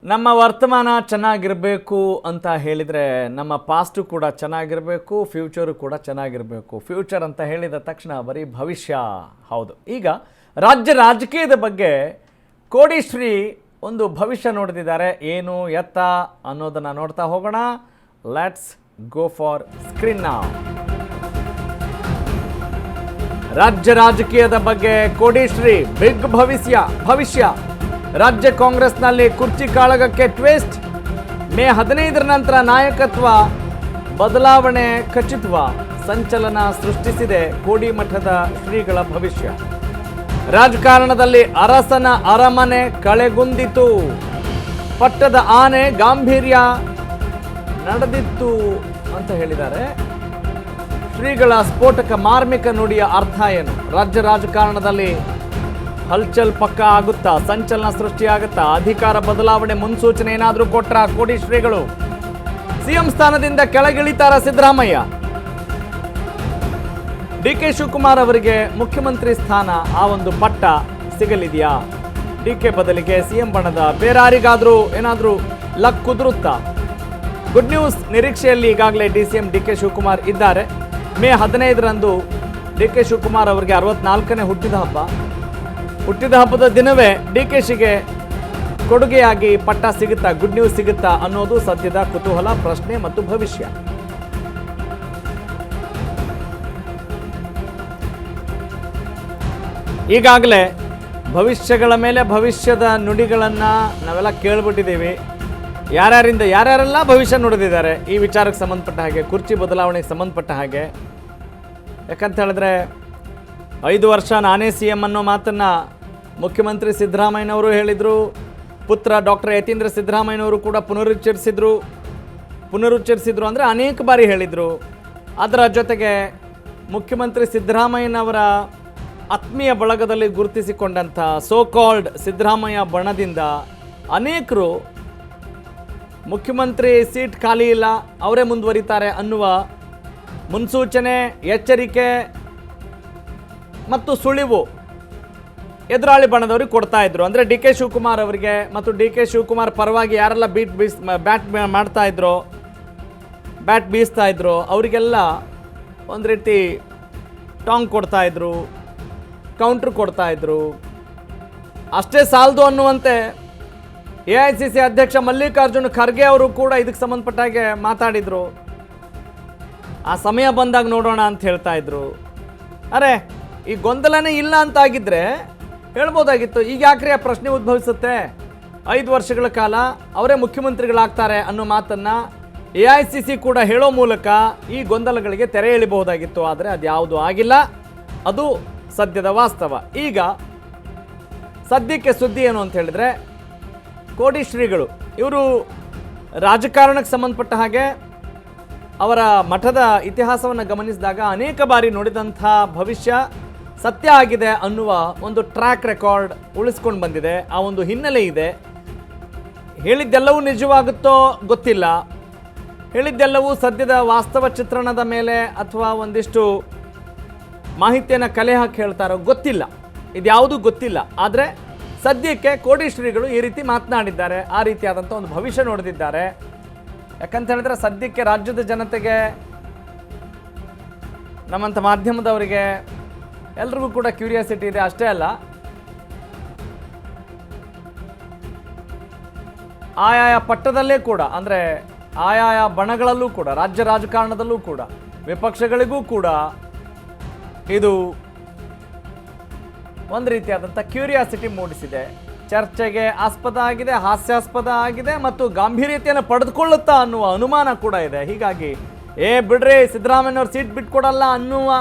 ನಮ್ಮ ವರ್ತಮಾನ ಚೆನ್ನಾಗಿರಬೇಕು ಅಂತ ಹೇಳಿದರೆ ನಮ್ಮ ಪಾಸ್ಟು ಕೂಡ ಚೆನ್ನಾಗಿರಬೇಕು, ಫ್ಯೂಚರು ಕೂಡ ಚೆನ್ನಾಗಿರಬೇಕು. ಫ್ಯೂಚರ್ ಅಂತ ಹೇಳಿದ ತಕ್ಷಣ ಬರೀ ಭವಿಷ್ಯ. ಹೌದು, ಈಗ ರಾಜ್ಯ ರಾಜಕೀಯದ ಬಗ್ಗೆ ಕೋಡಿಶ್ರೀ ಒಂದು ಭವಿಷ್ಯ ನೋಡ್ತಿದ್ದಾರೆ. ಏನು ಎತ್ತ ಅನ್ನೋದನ್ನು ನೋಡ್ತಾ ಹೋಗೋಣ. ಲೆಟ್ಸ್ ಗೋ ಫಾರ್ ಸ್ಕ್ರೀನ್ ನಾವ್. ರಾಜ್ಯ ರಾಜಕೀಯದ ಬಗ್ಗೆ ಕೋಡಿಶ್ರೀ ಬಿಗ್ ಭವಿಷ್ಯ. ರಾಜ್ಯ ಕಾಂಗ್ರೆಸ್ನಲ್ಲಿ ಕುರ್ಚಿ ಕಾಳಗಕ್ಕೆ ಟ್ವಿಸ್ಟ್. ಮೇ 15ರ ನಂತರ ನಾಯಕತ್ವ ಬದಲಾವಣೆ ಖಚಿತವ. ಸಂಚಲನ ಸೃಷ್ಟಿಸಿದೆ ಕೋಡಿಮಠದ ಶ್ರೀಗಳ ಭವಿಷ್ಯ. ರಾಜಕಾರಣದಲ್ಲಿ ಅರಸನ ಅರಮನೆ ಕಳೆಗುಂದಿತು. ಪಟ್ಟದ ಆನೆ ಗಾಂಭೀರ್ಯ ನಡೆದಿತ್ತು ಅಂತ ಹೇಳಿದ್ದಾರೆ. ಶ್ರೀಗಳ ಸ್ಫೋಟಕ ಮಾರ್ಮಿಕ ನುಡಿಯ ಅರ್ಥ ಏನು? ರಾಜ್ಯ ರಾಜಕಾರಣದಲ್ಲಿ ಹಲ್ಚಲ್ ಪಕ್ಕ ಆಗುತ್ತಾ? ಸಂಚಲನ ಸೃಷ್ಟಿಯಾಗುತ್ತಾ? ಅಧಿಕಾರ ಬದಲಾವಣೆ ಮುನ್ಸೂಚನೆ ಏನಾದರೂ ಕೊಟ್ರ ಕೋಡಿ ಶ್ರೀಗಳು? ಸಿಎಂ ಸ್ಥಾನದಿಂದ ಕೆಳಗಿಳಿತಾರ ಸಿದ್ದರಾಮಯ್ಯ? ಡಿಕೆ ಶಿವಕುಮಾರ್ ಅವರಿಗೆ ಮುಖ್ಯಮಂತ್ರಿ ಸ್ಥಾನ ಆ ಒಂದು ಪಟ್ಟ ಸಿಗಲಿದೆಯಾ? ಡಿಕೆ ಬದಲಿಗೆ ಸಿಎಂ ಬಣದ ಬೇರಾರಿಗಾದ್ರೂ ಏನಾದರೂ ಲಕ್ ಕುದುರುತ್ತಾ? ಗುಡ್ ನ್ಯೂಸ್ ನಿರೀಕ್ಷೆಯಲ್ಲಿ ಈಗಾಗಲೇ ಡಿಸಿಎಂ ಡಿಕೆ ಶಿವಕುಮಾರ್ ಇದ್ದಾರೆ. ಮೇ 15ರಂದು ಡಿಕೆ ಶಿವಕುಮಾರ್ ಅವರಿಗೆ 64ನೇ ಹುಟ್ಟಿದ ಹಬ್ಬದ ದಿನವೇ ಡಿಕೆಶಿಗೆ ಕೊಡುಗೆಯಾಗಿ ಪಟ್ಟ ಸಿಗುತ್ತಾ, ಗುಡ್ ನ್ಯೂಸ್ ಸಿಗುತ್ತಾ ಅನ್ನೋದು ಸದ್ಯದ ಕುತೂಹಲ, ಪ್ರಶ್ನೆ ಮತ್ತು ಭವಿಷ್ಯ. ಈಗಾಗಲೇ ಭವಿಷ್ಯಗಳ ಮೇಲೆ ಭವಿಷ್ಯದ ನುಡಿಗಳನ್ನು ನಾವೆಲ್ಲ ಕೇಳ್ಬಿಟ್ಟಿದ್ದೀವಿ. ಯಾರ್ಯಾರೆಲ್ಲ ಭವಿಷ್ಯ ನುಡಿದಿದ್ದಾರೆ ಈ ವಿಚಾರಕ್ಕೆ ಸಂಬಂಧಪಟ್ಟ ಹಾಗೆ, ಕುರ್ಚಿ ಬದಲಾವಣೆಗೆ ಸಂಬಂಧಪಟ್ಟ ಹಾಗೆ. ಯಾಕಂತ ಹೇಳಿದ್ರೆ 5 ವರ್ಷ ನಾನೇ ಸಿಎಂ ಅನ್ನೋ ಮಾತನ್ನು ಮುಖ್ಯಮಂತ್ರಿ ಸಿದ್ದರಾಮಯ್ಯನವರು ಹೇಳಿದರು. ಪುತ್ರ ಡಾಕ್ಟರ್ ಯತೀಂದ್ರ ಸಿದ್ದರಾಮಯ್ಯನವರು ಕೂಡ ಪುನರುಚ್ಚರಿಸಿದ್ರು ಅಂದರೆ ಅನೇಕ ಬಾರಿ ಹೇಳಿದರು. ಅದರ ಜೊತೆಗೆ ಮುಖ್ಯಮಂತ್ರಿ ಸಿದ್ದರಾಮಯ್ಯನವರ ಆತ್ಮೀಯ ಬಳಗದಲ್ಲಿ ಗುರುತಿಸಿಕೊಂಡಂಥ ಸೋ ಕಾಲ್ಡ್ ಸಿದ್ದರಾಮಯ್ಯ ಬಣದಿಂದ ಅನೇಕರು ಮುಖ್ಯಮಂತ್ರಿ ಸೀಟ್ ಖಾಲಿ ಇಲ್ಲ, ಅವರೇ ಮುಂದುವರಿತಾರೆ ಅನ್ನುವ ಮುನ್ಸೂಚನೆ, ಎಚ್ಚರಿಕೆ ಮತ್ತು ಸುಳಿವು ಎದುರಾಳಿ ಬಣದವ್ರಿಗೆ ಕೊಡ್ತಾ ಇದ್ರು. ಅಂದರೆ ಡಿ ಕೆ ಶಿವಕುಮಾರ್ ಅವರಿಗೆ ಮತ್ತು ಡಿ ಕೆ ಶಿವಕುಮಾರ್ ಪರವಾಗಿ ಯಾರೆಲ್ಲ ಬ್ಯಾಟ್ ಬೀಸ್ತಾ ಇದ್ರು ಅವರಿಗೆಲ್ಲ ಒಂದು ರೀತಿ ಟಾಂಗ್ ಕೊಡ್ತಾ ಇದ್ರು, ಕೌಂಟ್ರ್ ಕೊಡ್ತಾ ಇದ್ರು. ಅಷ್ಟೇ ಸಾಲದು ಅನ್ನುವಂತೆ AICC ಅಧ್ಯಕ್ಷ ಮಲ್ಲಿಕಾರ್ಜುನ್ ಖರ್ಗೆ ಅವರು ಕೂಡ ಇದಕ್ಕೆ ಸಂಬಂಧಪಟ್ಟ ಹಾಗೆ ಮಾತಾಡಿದರು. ಆ ಸಮಯ ಬಂದಾಗ ನೋಡೋಣ ಅಂತ ಹೇಳ್ತಾ ಇದ್ರು. ಅರೆ, ಈ ಗೊಂದಲನೇ ಇಲ್ಲ ಅಂತಾಗಿದ್ದರೆ ಹೇಳ್ಬೋದಾಗಿತ್ತು. ಈಗ ಯಾಕ್ರಿ ಆ ಪ್ರಶ್ನೆ ಉದ್ಭವಿಸುತ್ತೆ? 5 ವರ್ಷಗಳ ಕಾಲ ಅವರೇ ಮುಖ್ಯಮಂತ್ರಿಗಳಾಗ್ತಾರೆ ಅನ್ನೋ ಮಾತನ್ನು AICC ಕೂಡ ಹೇಳೋ ಮೂಲಕ ಈ ಗೊಂದಲಗಳಿಗೆ ತೆರೆ ಎಳಿಬಹುದಾಗಿತ್ತು. ಆದರೆ ಅದು ಯಾವುದೂ ಆಗಿಲ್ಲ. ಅದು ಸದ್ಯದ ವಾಸ್ತವ. ಈಗ ಸದ್ಯಕ್ಕೆ ಸುದ್ದಿ ಏನು ಅಂತ ಹೇಳಿದ್ರೆ, ಕೋಡಿ ಶ್ರೀಗಳು ಇವರು ರಾಜಕಾರಣಕ್ಕೆ ಸಂಬಂಧಪಟ್ಟ ಹಾಗೆ ಅವರ ಮಠದ ಇತಿಹಾಸವನ್ನು ಗಮನಿಸಿದಾಗ ಅನೇಕ ಬಾರಿ ನೋಡಿದಂಥ ಭವಿಷ್ಯ ಸತ್ಯ ಆಗಿದೆ ಅನ್ನುವ ಒಂದು ಟ್ರ್ಯಾಕ್ ರೆಕಾರ್ಡ್ ಉಳಿಸ್ಕೊಂಡು ಬಂದಿದೆ. ಆ ಒಂದು ಹಿನ್ನೆಲೆ ಇದೆ. ಹೇಳಿದ್ದೆಲ್ಲವೂ ನಿಜವಾಗುತ್ತೋ ಗೊತ್ತಿಲ್ಲ. ಹೇಳಿದ್ದೆಲ್ಲವೂ ಸದ್ಯದ ವಾಸ್ತವ ಚಿತ್ರಣದ ಮೇಲೆ ಅಥವಾ ಒಂದಿಷ್ಟು ಮಾಹಿತಿಯನ್ನು ಕಲೆ ಹಾಕಿ ಹೇಳ್ತಾರೋ ಗೊತ್ತಿಲ್ಲ. ಇದ್ಯಾವುದೂ ಗೊತ್ತಿಲ್ಲ. ಆದರೆ ಸದ್ಯಕ್ಕೆ ಕೋಡಿ ಶ್ರೀಗಳು ಈ ರೀತಿ ಮಾತನಾಡಿದ್ದಾರೆ, ಆ ರೀತಿಯಾದಂಥ ಒಂದು ಭವಿಷ್ಯ ನೋಡಿದ್ದಾರೆ. ಯಾಕಂತ ಹೇಳಿದ್ರೆ ಸದ್ಯಕ್ಕೆ ರಾಜ್ಯದ ಜನತೆಗೆ, ನಮ್ಮಂಥ ಮಾಧ್ಯಮದವರಿಗೆ ಎಲ್ರಿಗೂ ಕೂಡ ಕ್ಯೂರಿಯಾಸಿಟಿ ಇದೆ. ಅಷ್ಟೇ ಅಲ್ಲ, ಆಯಾಯ ಪಟ್ಟದಲ್ಲೇ ಕೂಡ, ಅಂದರೆ ಆಯಾಯ ಬಣಗಳಲ್ಲೂ ಕೂಡ, ರಾಜ್ಯ ರಾಜಕಾರಣದಲ್ಲೂ ಕೂಡ, ವಿಪಕ್ಷಗಳಿಗೂ ಕೂಡ ಇದು ಒಂದು ರೀತಿಯಾದಂಥ ಕ್ಯೂರಿಯಾಸಿಟಿ ಮೂಡಿಸಿದೆ. ಚರ್ಚೆಗೆ ಆಸ್ಪದ ಆಗಿದೆ, ಹಾಸ್ಯಾಸ್ಪದ ಆಗಿದೆ ಮತ್ತು ಗಾಂಭೀರ್ಯತೆಯನ್ನು ಪಡೆದುಕೊಳ್ಳುತ್ತಾ ಅನ್ನುವ ಅನುಮಾನ ಕೂಡ ಇದೆ. ಹೀಗಾಗಿ ಬಿಡ್ರಿ ಸಿದ್ದರಾಮಯ್ಯನವ್ರು ಸೀಟ್ ಬಿಟ್ಕೊಡಲ್ಲ ಅನ್ನುವ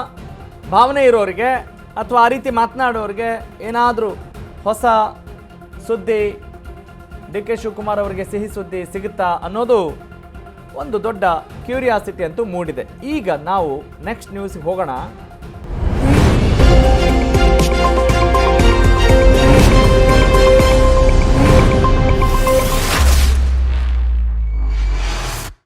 ಭಾವನೆ ಇರೋರಿಗೆ ಅಥವಾ ಆ ರೀತಿ ಮಾತನಾಡೋರಿಗೆ ಏನಾದರೂ ಹೊಸ ಸುದ್ದಿ, ಡಿ ಕೆ ಶಿವಕುಮಾರ್ ಅವರಿಗೆ ಸಿಹಿ ಸುದ್ದಿ ಸಿಗುತ್ತಾ ಅನ್ನೋದು ಒಂದು ದೊಡ್ಡ ಕ್ಯೂರಿಯಾಸಿಟಿ ಅಂತೂ ಮೂಡಿದೆ. ಈಗ ನಾವು ನೆಕ್ಸ್ಟ್ ನ್ಯೂಸ್ಗೆ ಹೋಗೋಣ.